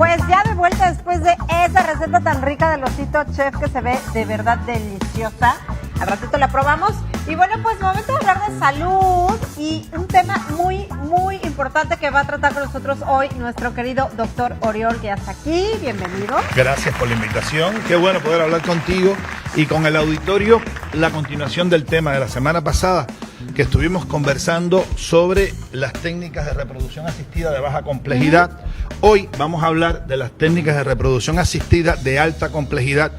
Pues ya de vuelta después de esa receta tan rica del osito chef que se ve de verdad deliciosa. Al ratito la probamos. Y bueno, pues momento de hablar de salud y un tema muy importante que va a tratar con nosotros hoy nuestro querido doctor Oriol, que ya está aquí. Bienvenido. Gracias por la invitación. Qué bueno poder hablar contigo y con el auditorio. La continuación del tema de la semana pasada, que estuvimos conversando sobre las técnicas de reproducción asistida de baja complejidad. Hoy vamos a hablar de las técnicas de reproducción asistida de alta complejidad,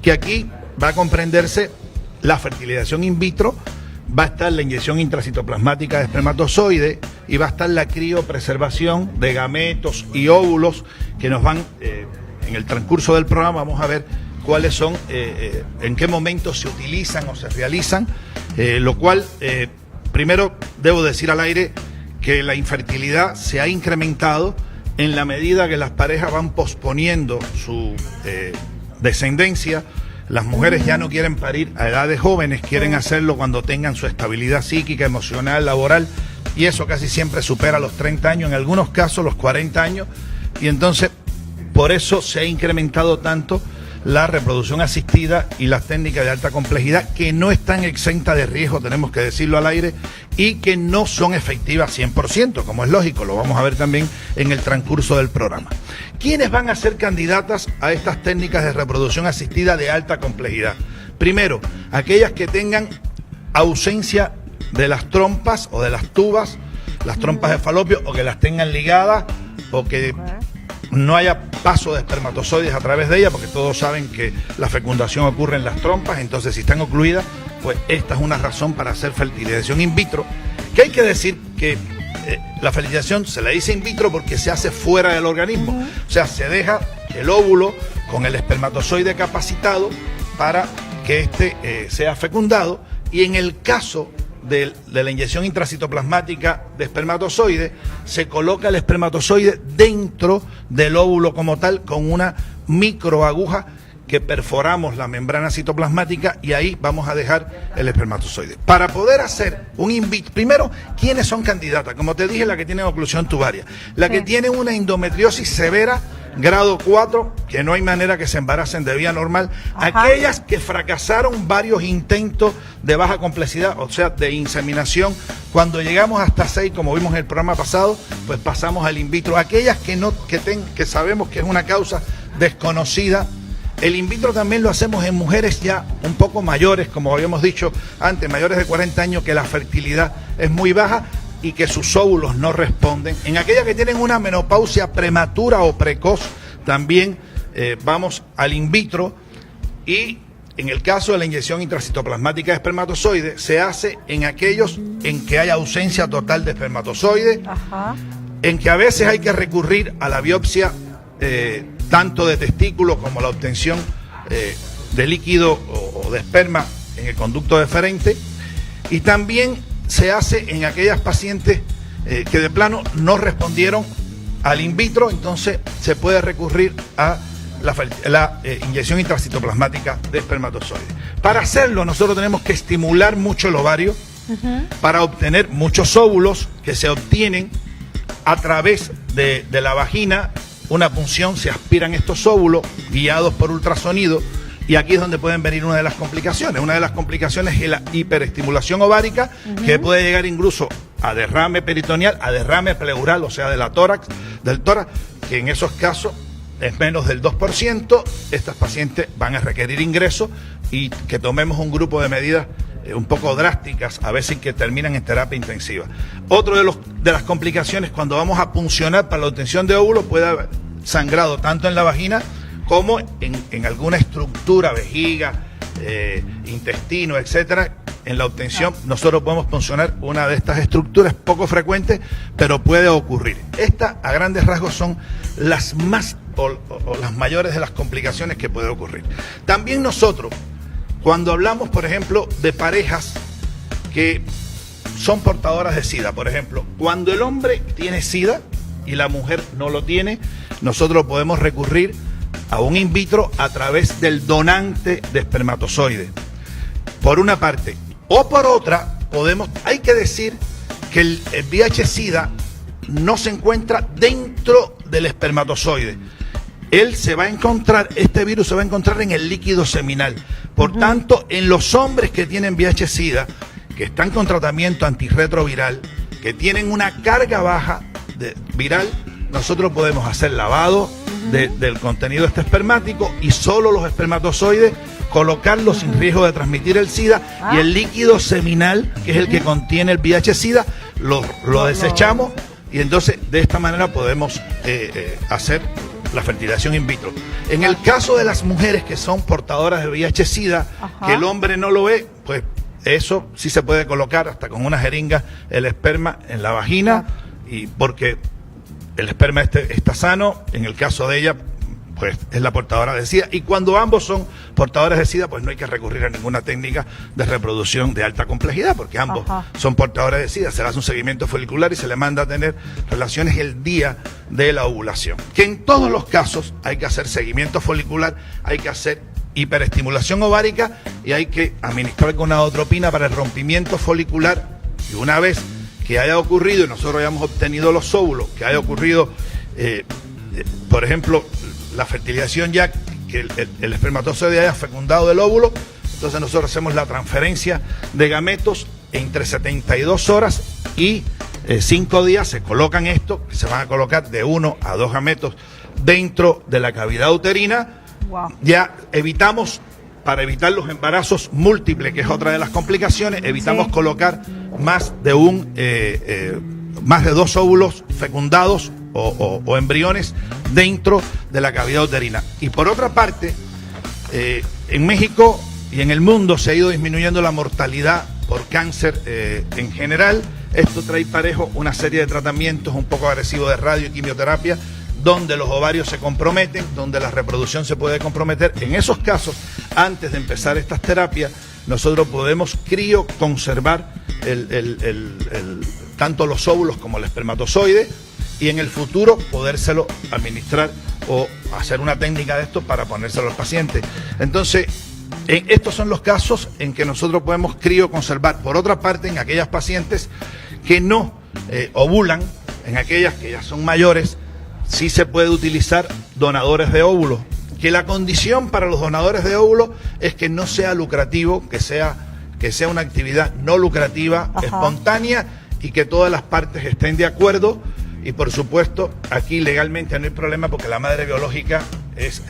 que aquí va a comprenderse la fertilización in vitro, va a estar la inyección intracitoplasmática de espermatozoide y va a estar la criopreservación de gametos y óvulos, que nos van, en el transcurso del programa vamos a ver cuáles son, en qué momentos se utilizan o se realizan, lo cual, primero debo decir al aire que la infertilidad se ha incrementado en la medida que las parejas van posponiendo su descendencia. Las mujeres ya no quieren parir a edades jóvenes, quieren hacerlo cuando tengan su estabilidad psíquica, emocional, laboral, y eso casi siempre supera los 30 años, en algunos casos los 40 años, y entonces por eso se ha incrementado tanto la reproducción asistida y las técnicas de alta complejidad, que no están exentas de riesgo, tenemos que decirlo al aire, y que no son efectivas 100%, como es lógico, lo vamos a ver también en el transcurso del programa. ¿Quiénes van a ser candidatas a estas técnicas de reproducción asistida de alta complejidad? Primero, aquellas que tengan ausencia de las trompas o de las tubas, las trompas de falopio, o que las tengan ligadas, o que no haya paso de espermatozoides a través de ella, porque todos saben que la fecundación ocurre en las trompas. Entonces, si están ocluidas, pues esta es una razón para hacer fertilización in vitro, que hay que decir que la fertilización se la dice in vitro porque se hace fuera del organismo, o sea, se deja el óvulo con el espermatozoide capacitado para que éste sea fecundado, y en el caso de la inyección intracitoplasmática de espermatozoide, se coloca el espermatozoide dentro del óvulo como tal, con una microaguja que perforamos la membrana citoplasmática, y ahí vamos a dejar el espermatozoide. Para poder hacer un in vitro, primero, ¿quiénes son candidatas? Como te dije, la que tiene oclusión tubaria, la que tiene una endometriosis severa, grado 4, que no hay manera que se embaracen de vía normal, aquellas que fracasaron varios intentos de baja complejidad, o sea, de inseminación, cuando llegamos hasta 6, como vimos en el programa pasado, pues pasamos al in vitro, aquellas que sabemos que es una causa desconocida. El in vitro también lo hacemos en mujeres ya un poco mayores, como habíamos dicho antes, mayores de 40 años, que la fertilidad es muy baja y que sus óvulos no responden. En aquellas que tienen una menopausia prematura o precoz, también vamos al in vitro. Y en el caso de la inyección intracitoplasmática de espermatozoide, se hace en aquellos en que hay ausencia total de espermatozoide, en que a veces hay que recurrir a la biopsia tanto de testículo como la obtención de líquido o de esperma en el conducto deferente, y también se hace en aquellas pacientes que de plano no respondieron al in vitro. Entonces se puede recurrir a la inyección intracitoplasmática de espermatozoide. Para hacerlo, nosotros tenemos que estimular mucho el ovario para obtener muchos óvulos, que se obtienen a través de la vagina. Una punción, se aspiran estos óvulos guiados por ultrasonido, y aquí es donde pueden venir una de las complicaciones. Una de las complicaciones es la hiperestimulación ovárica, que puede llegar incluso a derrame peritoneal, a derrame pleural, o sea, del tórax, que en esos casos es menos del 2%. Estas pacientes van a requerir ingreso y que tomemos un grupo de medidas un poco drásticas, a veces que terminan en terapia intensiva. Otro de las complicaciones, cuando vamos a puncionar para la obtención de óvulos, puede haber sangrado tanto en la vagina como en alguna estructura, vejiga, intestino, etcétera. En la obtención nosotros podemos puncionar una de estas estructuras, poco frecuente, pero puede ocurrir. Estas, a grandes rasgos, son las más o las mayores de las complicaciones que puede ocurrir. También nosotros, cuando hablamos, por ejemplo, de parejas que son portadoras de SIDA, por ejemplo, cuando el hombre tiene SIDA y la mujer no lo tiene, nosotros podemos recurrir a un in vitro a través del donante de espermatozoide, por una parte. O por otra, hay que decir que el VIH-Sida no se encuentra dentro del espermatozoide. este virus se va a encontrar en el líquido seminal. Por tanto, en los hombres que tienen VIH-Sida, que están con tratamiento antirretroviral, que tienen una carga baja viral, nosotros podemos hacer lavado del contenido espermático y solo los espermatozoides colocarlos sin riesgo de transmitir el SIDA, y el líquido seminal, que es el que contiene el VIH-Sida, lo desechamos, y entonces de esta manera podemos hacer la fertilización in vitro. En el caso de las mujeres que son portadoras de VIH-Sida, que el hombre no lo ve, pues eso sí se puede colocar hasta con una jeringa el esperma en la vagina, y porque el esperma está sano. En el caso de ella, pues es la portadora de SIDA, y cuando ambos son portadores de SIDA, pues no hay que recurrir a ninguna técnica de reproducción de alta complejidad, porque ambos son portadores de SIDA. Se le hace un seguimiento folicular y se le manda a tener relaciones el día de la ovulación. Que en todos los casos hay que hacer seguimiento folicular, hay que hacer hiperestimulación ovárica y hay que administrar gonadotropina para el rompimiento folicular. Y una vez que haya ocurrido y nosotros hayamos obtenido los óvulos, que haya ocurrido, por ejemplo, la fertilización, ya que el espermatozoide haya fecundado el óvulo, entonces nosotros hacemos la transferencia de gametos entre 72 horas y 5 días. Se colocan estos, que se van a colocar de 1 a 2 gametos dentro de la cavidad uterina. Ya evitamos, para evitar los embarazos múltiples, que es otra de las complicaciones, evitamos colocar más de 2 óvulos fecundados o embriones dentro de la cavidad uterina. Y por otra parte, en México y en el mundo se ha ido disminuyendo la mortalidad por cáncer en general. Esto trae parejo una serie de tratamientos un poco agresivos de radio y quimioterapia, donde los ovarios se comprometen, donde la reproducción se puede comprometer. En esos casos, antes de empezar estas terapias, nosotros podemos crioconservar tanto los óvulos como el espermatozoide, y en el futuro podérselo administrar o hacer una técnica de esto para ponérselo al paciente. Entonces, estos son los casos en que nosotros podemos crioconservar. Por otra parte, en aquellas pacientes que no ovulan, en aquellas que ya son mayores, sí se puede utilizar donadores de óvulos, que la condición para los donadores de óvulos es que no sea lucrativo, que sea una actividad no lucrativa, espontánea, y que todas las partes estén de acuerdo. Y por supuesto, aquí legalmente no hay problema, porque la madre biológica es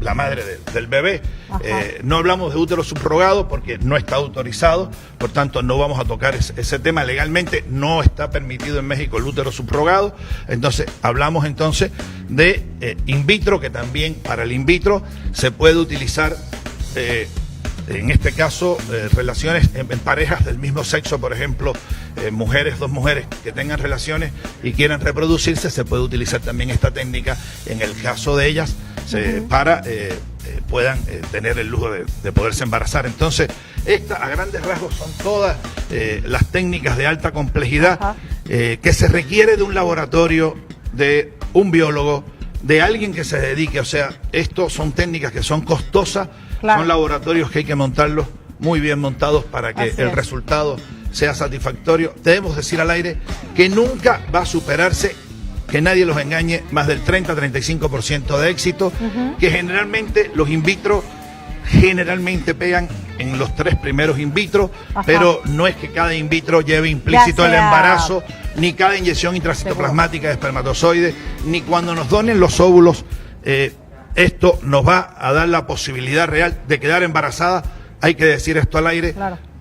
la madre del bebé. No hablamos de útero subrogado porque no está autorizado, por tanto no vamos a tocar ese tema. Legalmente no está permitido en México el útero subrogado. Entonces hablamos entonces de in vitro, que también para el in vitro se puede utilizar, en este caso, relaciones en parejas del mismo sexo. Por ejemplo, dos mujeres que tengan relaciones y quieran reproducirse, se puede utilizar también esta técnica en el caso de ellas, para puedan tener el lujo de poderse embarazar. Entonces, estas a grandes rasgos son todas las técnicas de alta complejidad que se requiere de un laboratorio, de un biólogo, de alguien que se dedique. O sea, estos son técnicas que son costosas, son laboratorios que hay que montarlos muy bien montados para que el resultado sea satisfactorio. Debemos decir al aire que nunca va a superarse, que nadie los engañe, más del 30-35% de éxito, que generalmente los in vitro pegan en los 3 primeros in vitro, pero no es que cada in vitro lleve implícito el embarazo, ni cada inyección intracitoplasmática de espermatozoide, ni cuando nos donen los óvulos, esto nos va a dar la posibilidad real de quedar embarazada. Hay que decir esto al aire,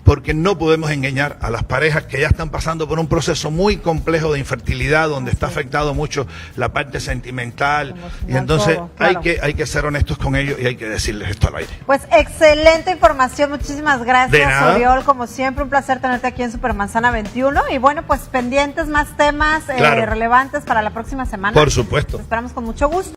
porque no podemos engañar a las parejas que ya están pasando por un proceso muy complejo de infertilidad, donde está afectado mucho la parte sentimental, y entonces hay que ser honestos con ellos y hay que decirles esto al aire. Pues excelente información, muchísimas gracias, Oriol, como siempre un placer tenerte aquí en Supermanzana 21, y bueno, pues pendientes más temas relevantes para la próxima semana. Por supuesto. Los esperamos con mucho gusto.